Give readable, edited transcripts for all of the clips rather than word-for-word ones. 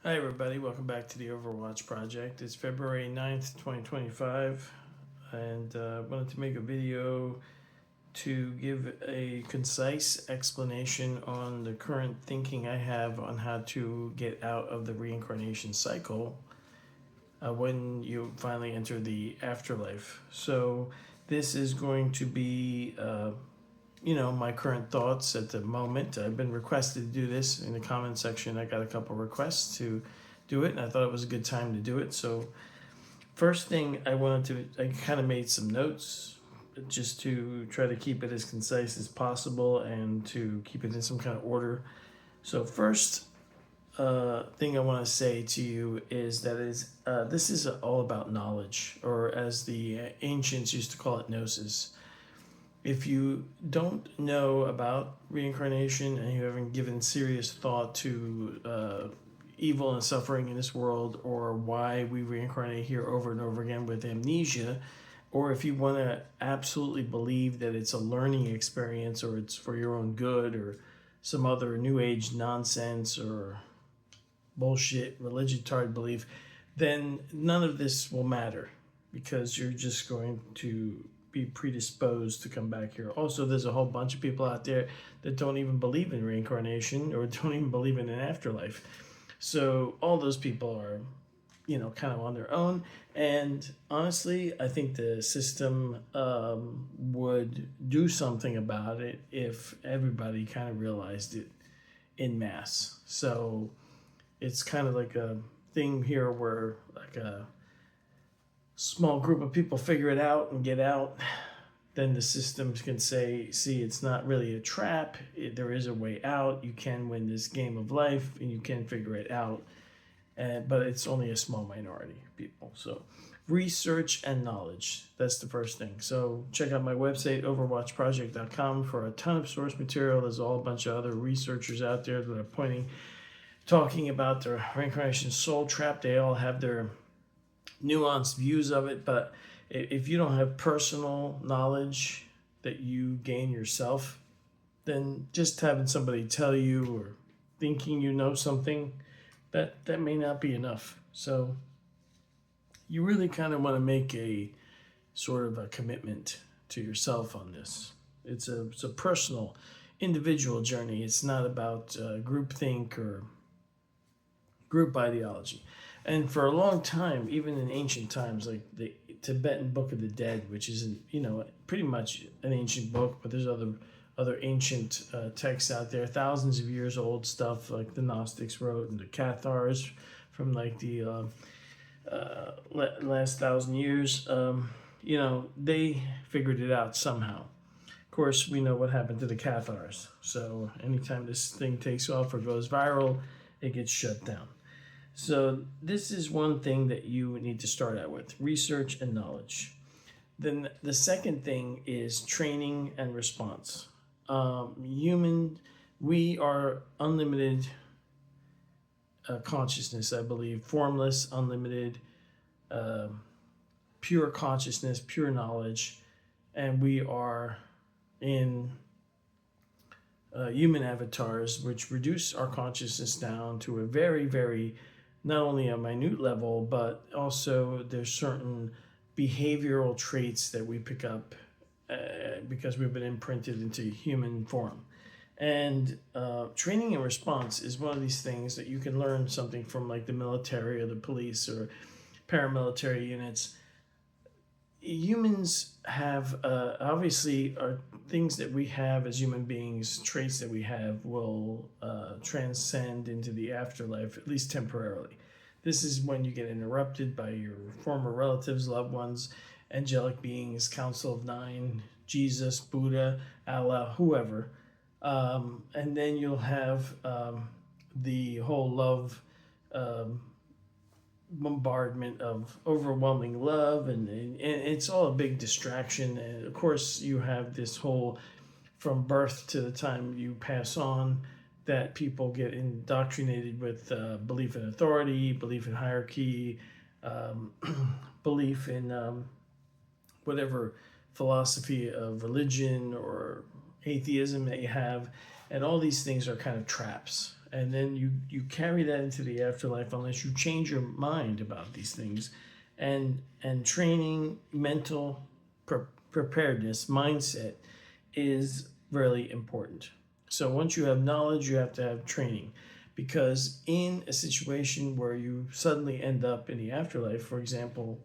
Hi everybody, welcome back to the Overwatch Project. It's February 9th, 2025, and I wanted to make a video to give a concise explanation on the current thinking I have on how to get out of the reincarnation cycle when you finally enter the afterlife. So this is going to be my current thoughts at the moment. I've been requested to do this in the comment section. I got a couple requests to do it, and I thought it was a good time to do it. So first thing I kind of made some notes just to try to keep it as concise as possible and to keep it in some kind of order. So first thing I want to say to you is that this is all about knowledge, or as the ancients used to call it, gnosis. If you don't know about reincarnation and you haven't given serious thought to evil and suffering in this world, or why we reincarnate here over and over again with amnesia, or if you want to absolutely believe that it's a learning experience or it's for your own good or some other new age nonsense or bullshit religion-tard belief, then none of this will matter because you're just going to be predisposed to come back here. Also, there's a whole bunch of people out there that don't even believe in reincarnation or don't even believe in an afterlife. So all those people are, kind of on their own. And honestly, I think the system would do something about it if everybody kind of realized it in mass. So it's kind of like a thing here where like a small group of people figure it out and get out, then the systems can say, see, it's not really a trap. There is a way out. You can win this game of life and you can figure it out. But it's only a small minority of people. So research and knowledge, that's the first thing. So check out my website, overwatchproject.com, for a ton of source material. There's all a bunch of other researchers out there that are talking about the reincarnation soul trap. They all have their nuanced views of it, but if you don't have personal knowledge that you gain yourself, then just having somebody tell you or thinking you know something, that may not be enough. So you really kind of want to make a sort of a commitment to yourself on this. It's a personal, individual journey. It's not about groupthink or group ideology. And for a long time, even in ancient times, like the Tibetan Book of the Dead, which isn't, pretty much an ancient book, but there's other ancient texts out there, thousands of years old stuff like the Gnostics wrote, and the Cathars from like the last 1,000 years. They figured it out somehow. Of course, we know what happened to the Cathars. So anytime this thing takes off or goes viral, it gets shut down. So this is one thing that you need to start out with, research and knowledge. Then the second thing is training and response. We are unlimited consciousness, I believe, formless, unlimited, pure consciousness, pure knowledge, and we are in human avatars, which reduce our consciousness down to a very, very, not only a minute level, but also there's certain behavioral traits that we pick up because we've been imprinted into human form. And training and response is one of these things that you can learn something from, like the military or the police or paramilitary units. Humans have obviously are things that we have as human beings, traits that we have will transcend into the afterlife, at least temporarily. This is when you get interrupted by your former relatives, loved ones, angelic beings, Council of Nine, Jesus, Buddha, Allah, whoever. And then you'll have the whole love bombardment of overwhelming love, and it's all a big distraction. And of course, you have this whole, from birth to the time you pass on, that people get indoctrinated with belief in authority, belief in hierarchy, belief in whatever philosophy of religion or atheism that you have. And all these things are kind of traps. and then you carry that into the afterlife unless you change your mind about these things. And training, mental preparedness, mindset is really important. So once you have knowledge, you have to have training, because in a situation where you suddenly end up in the afterlife, for example,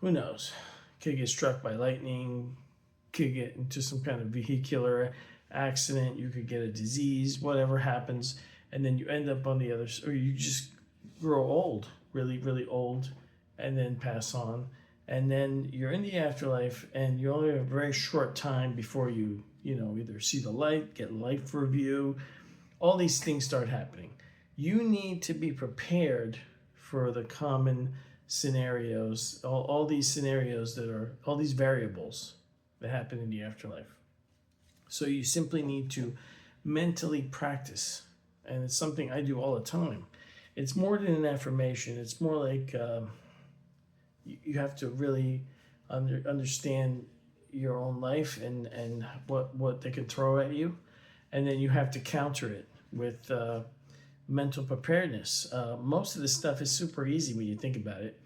who knows, could get struck by lightning, could get into some kind of vehicular accident, you could get a disease, whatever happens, and then you end up on the other, or you just grow old, really, really old, and then pass on. And then you're in the afterlife, and you only have a very short time before you either see the light, get life review, all these things start happening. You need to be prepared for the common scenarios, all these scenarios that are, all these variables that happen in the afterlife. So you simply need to mentally practice. And it's something I do all the time. It's more than an affirmation. It's more like you have to really understand your own life and what they can throw at you. And then you have to counter it with mental preparedness. Most of this stuff is super easy when you think about it.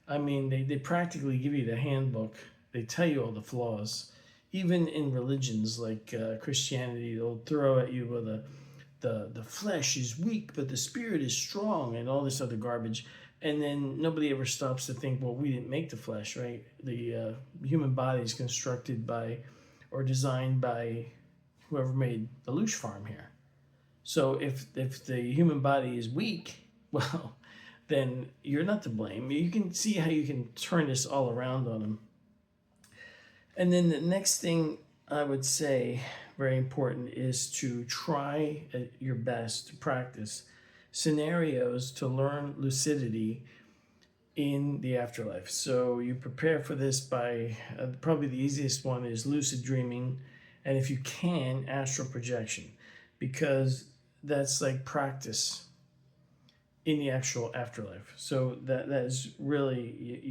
I mean, they practically give you the handbook. They tell you all the flaws. Even in religions like Christianity, they'll throw at you with the flesh is weak, but the spirit is strong, and all this other garbage. And then nobody ever stops to think, well, we didn't make the flesh, right? The human body is constructed by or designed by whoever made the Lush farm here. So if the human body is weak, well, then you're not to blame. You can see how you can turn this all around on them. And then the next thing I would say, very important, is to try your best to practice scenarios to learn lucidity in the afterlife. So you prepare for this by, probably the easiest one is lucid dreaming, and if you can, astral projection, because that's like practice in the actual afterlife. So that is really,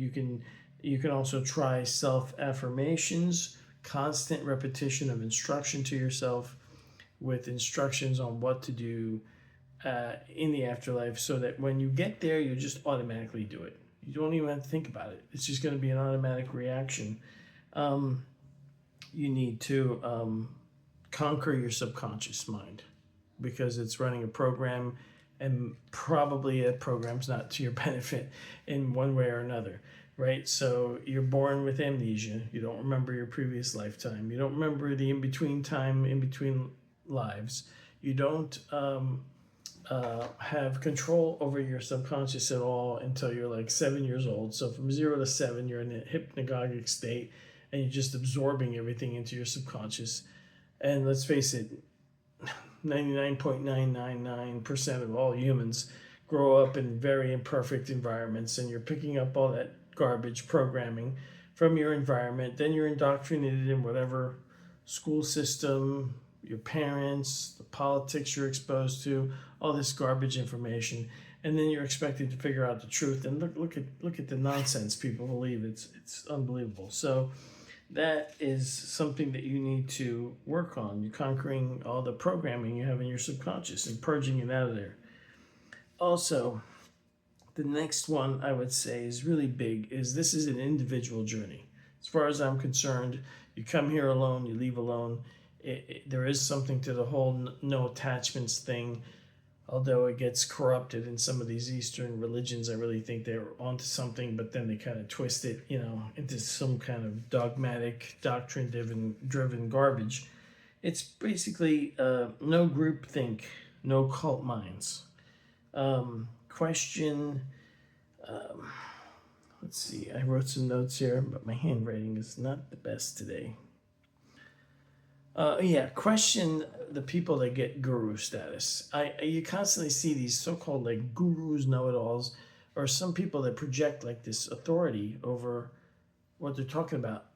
you can also try self-affirmations, constant repetition of instruction to yourself with instructions on what to do in the afterlife, so that when you get there, you just automatically do it. You don't even have to think about it. It's just going to be an automatic reaction. You need to conquer your subconscious mind, because it's running a program, and probably a program's not to your benefit in one way or another, right? So you're born with amnesia. You don't remember your previous lifetime. You don't remember the in-between time, in between lives. You don't have control over your subconscious at all until you're like 7 years old. So from 0 to 7, you're in a hypnagogic state, and you're just absorbing everything into your subconscious. And let's face it, 99.999% of all humans grow up in very imperfect environments, and you're picking up all that garbage programming from your environment. Then you're indoctrinated in whatever school system, your parents, the politics you're exposed to, all this garbage information, and then you're expected to figure out the truth. And look at the nonsense people believe. It's unbelievable. So that is something that you need to work on. You're conquering all the programming you have in your subconscious and purging it out of there. Also, the next one I would say is really big, is this is an individual journey. As far as I'm concerned, you come here alone, you leave alone. There is something to the whole no attachments thing, although it gets corrupted in some of these Eastern religions. I really think they're onto something, but then they kind of twist it, into some kind of dogmatic, doctrine-driven garbage. It's basically no groupthink, no cult minds. Question, let's see, I wrote some notes here, but my handwriting is not the best today. Question the people that get guru status. You constantly see these so-called like gurus, know-it-alls, or some people that project like this authority over what they're talking about.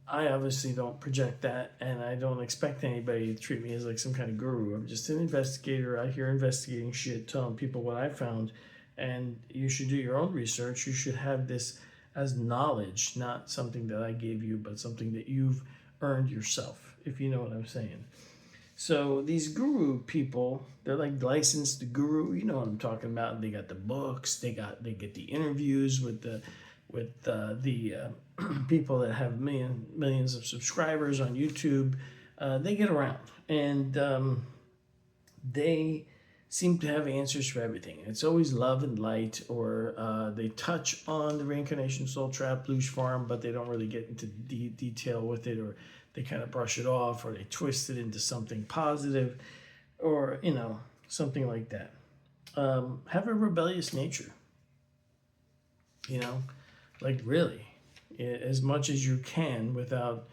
I obviously don't project that, and I don't expect anybody to treat me as like some kind of guru. I'm just an investigator out here investigating shit, telling people what I found, and you should do your own research. You should have this as knowledge, not something that I gave you, but something that you've earned yourself, if you know what I'm saying. So these guru people, they're like licensed guru. You know what I'm talking about. They got the books. They get the interviews with the people that have millions of subscribers on YouTube. They get around, and they seem to have answers for everything. It's always love and light, or they touch on the reincarnation, soul trap, blues farm, but they don't really get into detail with it, or they kind of brush it off, or they twist it into something positive, or something like that. Have a rebellious nature, like really, as much as you can without,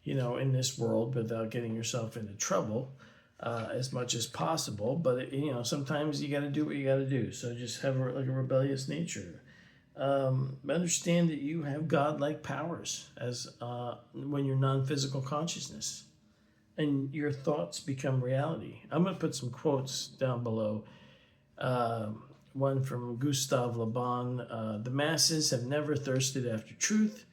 in this world, without getting yourself into trouble. As much as possible, but sometimes you got to do what you got to do. So just have a rebellious nature. Understand that you have godlike powers as when you're non-physical consciousness, and your thoughts become reality. I'm going to put some quotes down below. One from Gustave Le Bon: "The masses have never thirsted after truth.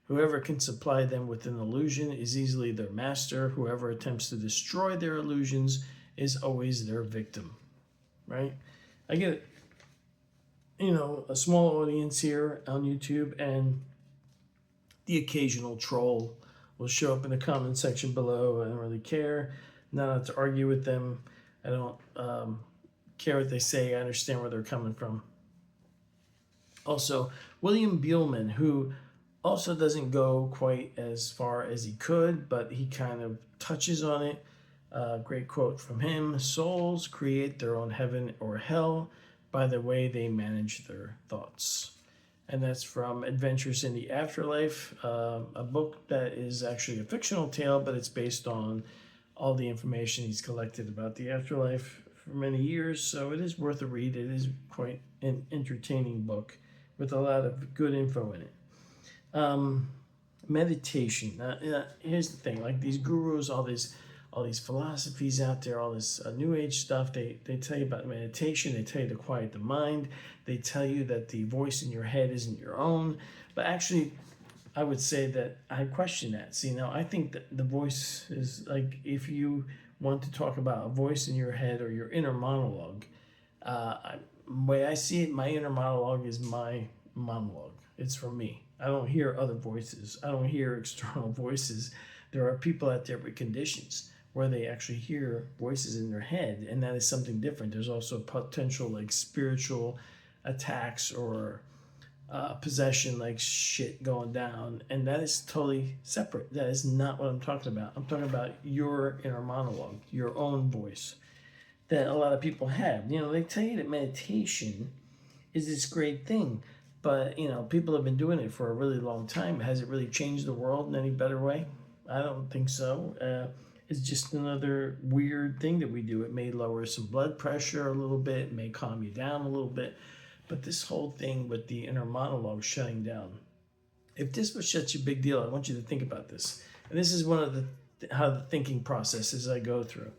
Whoever can supply them with an illusion is easily their master. Whoever attempts to destroy their illusions is always their victim." Right? I get, a small audience here on YouTube, and the occasional troll will show up in the comment section below. I don't really care. Not to argue with them. I don't care what they say. I understand where they're coming from. Also, William Buhlman, who also doesn't go quite as far as he could, but he kind of touches on it. Great quote from him: "Souls create their own heaven or hell by the way they manage their thoughts." And that's from Adventures in the Afterlife, a book that is actually a fictional tale, but it's based on all the information he's collected about the afterlife for many years. So it is worth a read. It is quite an entertaining book with a lot of good info in it. Meditation. Here's the thing: like these gurus, all these philosophies out there, all this new age stuff. They tell you about meditation. They tell you to quiet the mind. They tell you that the voice in your head isn't your own. But actually, I would say that I question that. See, now I think that the voice is like, if you want to talk about a voice in your head or your inner monologue, the way I see it, my inner monologue is my monologue. It's for me. I don't hear other voices. I don't hear external voices. There are people out there with conditions where they actually hear voices in their head, and that is something different. There's also potential like spiritual attacks or possession, like shit going down, and that is totally separate. That is not what I'm talking about. I'm talking about your inner monologue, your own voice that a lot of people have. They tell you that meditation is this great thing, but people have been doing it for a really long time. Has it really changed the world in any better way? I don't think so. It's just another weird thing that we do. It may lower some blood pressure a little bit, it may calm you down a little bit, but this whole thing with the inner monologue shutting down, if this was such a big deal, I want you to think about this. And this is one of how the thinking processes I go through.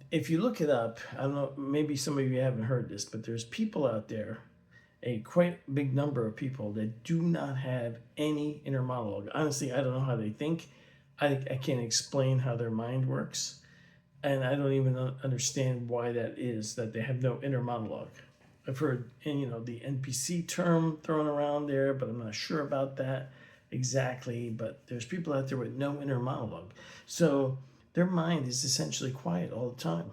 If you look it up, I don't know, maybe some of you haven't heard this, but there's people out there, a quite big number of people, that do not have any inner monologue. Honestly, I don't know how they think. I can't explain how their mind works. And I don't even understand why that is, that they have no inner monologue. I've heard, the NPC term thrown around there, but I'm not sure about that exactly. But there's people out there with no inner monologue. So their mind is essentially quiet all the time.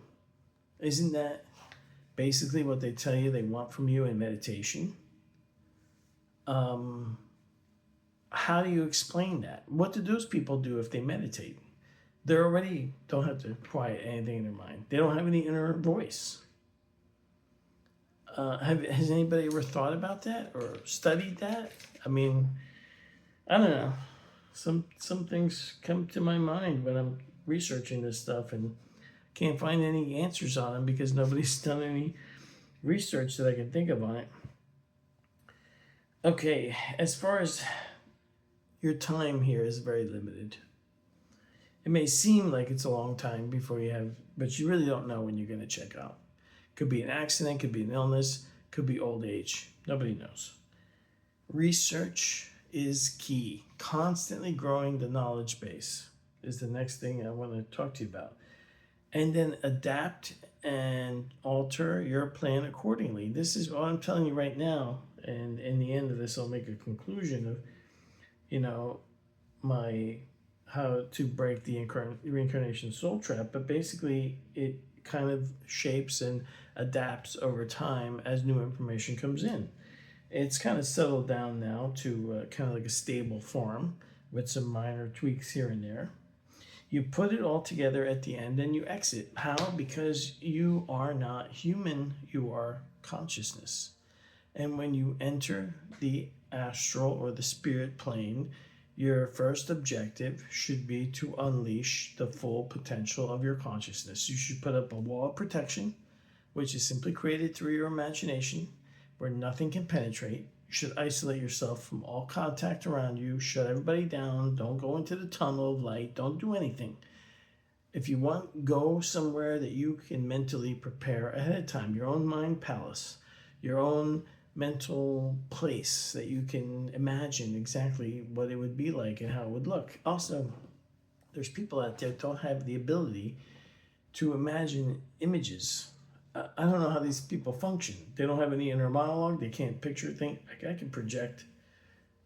Isn't that basically what they tell you they want from you in meditation? How do you explain that? What do those people do if they meditate? They already don't have to quiet anything in their mind. They don't have any inner voice. Has anybody ever thought about that or studied that? I mean, I don't know. Some things come to my mind when I'm researching this stuff and can't find any answers on them because nobody's done any research that I can think of on it. Okay, as far as your time here is very limited. It may seem like it's a long time before you have, but you really don't know when you're going to check out. Could be an accident, could be an illness, could be old age. Nobody knows. Research is key. Constantly growing the knowledge base is the next thing I want to talk to you about. and then adapt and alter your plan accordingly. This is what I'm telling you right now. And in the end of this, I'll make a conclusion of, you know, my how to break the reincarnation soul trap. But basically, it kind of shapes and adapts over time as new information comes in. It's kind of settled down now to kind of like a stable form with some minor tweaks here and there. You put it all together at the end and you exit. How? Because you are not human, you are consciousness. And when you enter the astral or the spirit plane, your first objective should be to unleash the full potential of your consciousness. You should put up a wall of protection, which is simply created through your imagination, where nothing can penetrate. You should isolate yourself from all contact around you, shut everybody down, don't go into the tunnel of light, don't do anything. If you want, go somewhere that you can mentally prepare ahead of time, your own mind palace, your own mental place that you can imagine exactly what it would be like and how it would look. Also, there's people out there that don't have the ability to imagine images. I don't know how these people function. They don't have any inner monologue. They can't picture things. I can project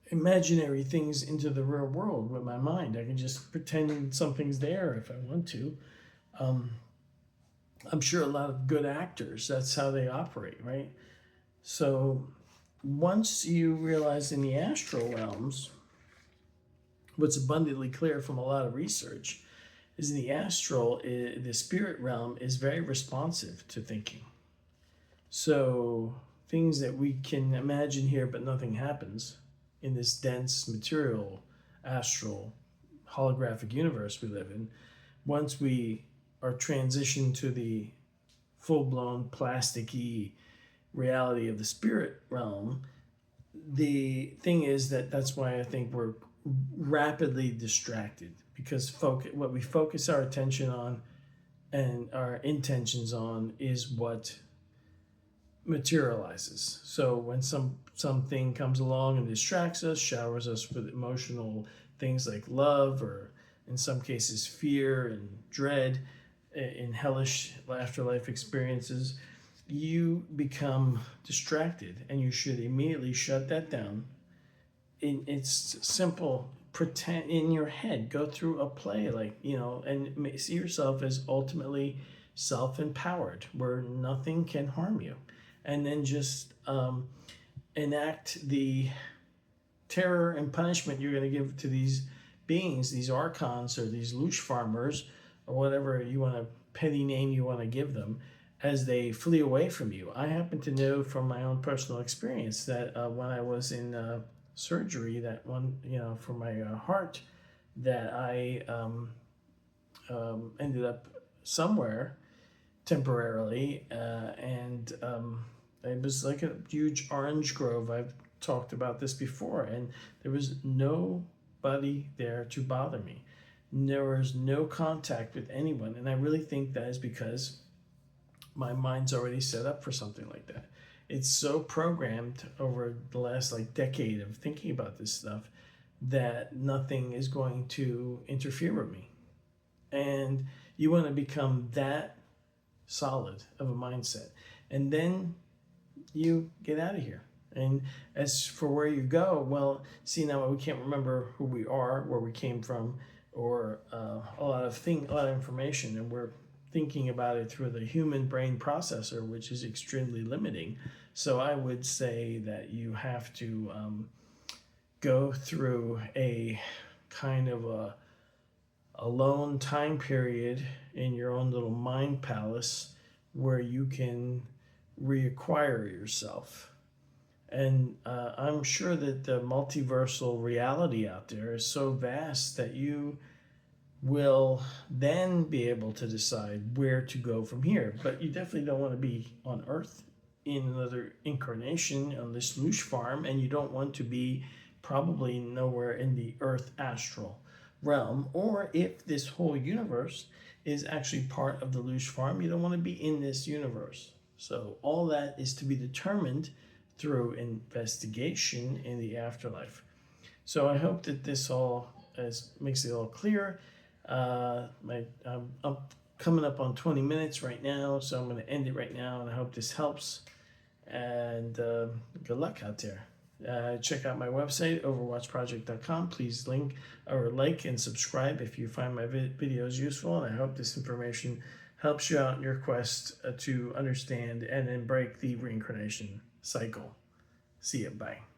imaginary things into the real world with my mind. I can just pretend something's there if I want to. I'm sure a lot of good actors, that's how they operate, right? So once you realize in the astral realms, what's abundantly clear from a lot of research is the astral, the spirit realm is very responsive to thinking. So things that we can imagine here but nothing happens in this dense material, astral, holographic universe we live in, once we are transitioned to the full-blown plasticky reality of the spirit realm, the thing is that's why I think we're rapidly distracted, because what we focus our attention on and our intentions on is what materializes. So when something comes along and distracts us, showers us with emotional things like love, or in some cases fear and dread, in hellish afterlife experiences, you become distracted and you should immediately shut that down. It's simple. Pretend in your head, go through a play, like, and see yourself as ultimately self-empowered, where nothing can harm you, and then just enact the terror and punishment you're going to give to these beings, these archons or these louche farmers, or whatever you want to petty name you want to give them, as they flee away from you. I happen to know from my own personal experience that when I was in surgery, that one, for my heart, that I ended up somewhere temporarily, and it was like a huge orange grove. I've talked about this before, and there was nobody there to bother me. There was no contact with anyone, and I really think that is because my mind's already set up for something like that. It's so programmed over the last decade of thinking about this stuff that nothing is going to interfere with me. And you want to become that solid of a mindset, and then you get out of here. And as for where you go, well, see, now we can't remember who we are, where we came from, or a lot of information, and we're thinking about it through the human brain processor, which is extremely limiting. So I would say that you have to go through a kind of a alone time period in your own little mind palace where you can reacquire yourself. And I'm sure that the multiversal reality out there is so vast that you will then be able to decide where to go from here. But you definitely don't want to be on Earth in another incarnation on this louche farm, and you don't want to be probably nowhere in the Earth astral realm. Or if this whole universe is actually part of the louche farm, you don't want to be in this universe. So all that is to be determined through investigation in the afterlife. So I hope that this all makes it all clear. I'm coming up on 20 minutes right now, so I'm going to end it right now, and I hope this helps. And good luck out there. Check out my website, overwatchproject.com. Please like and subscribe if you find my videos useful, and I hope this information helps you out in your quest to understand and then break the reincarnation cycle. See ya. Bye.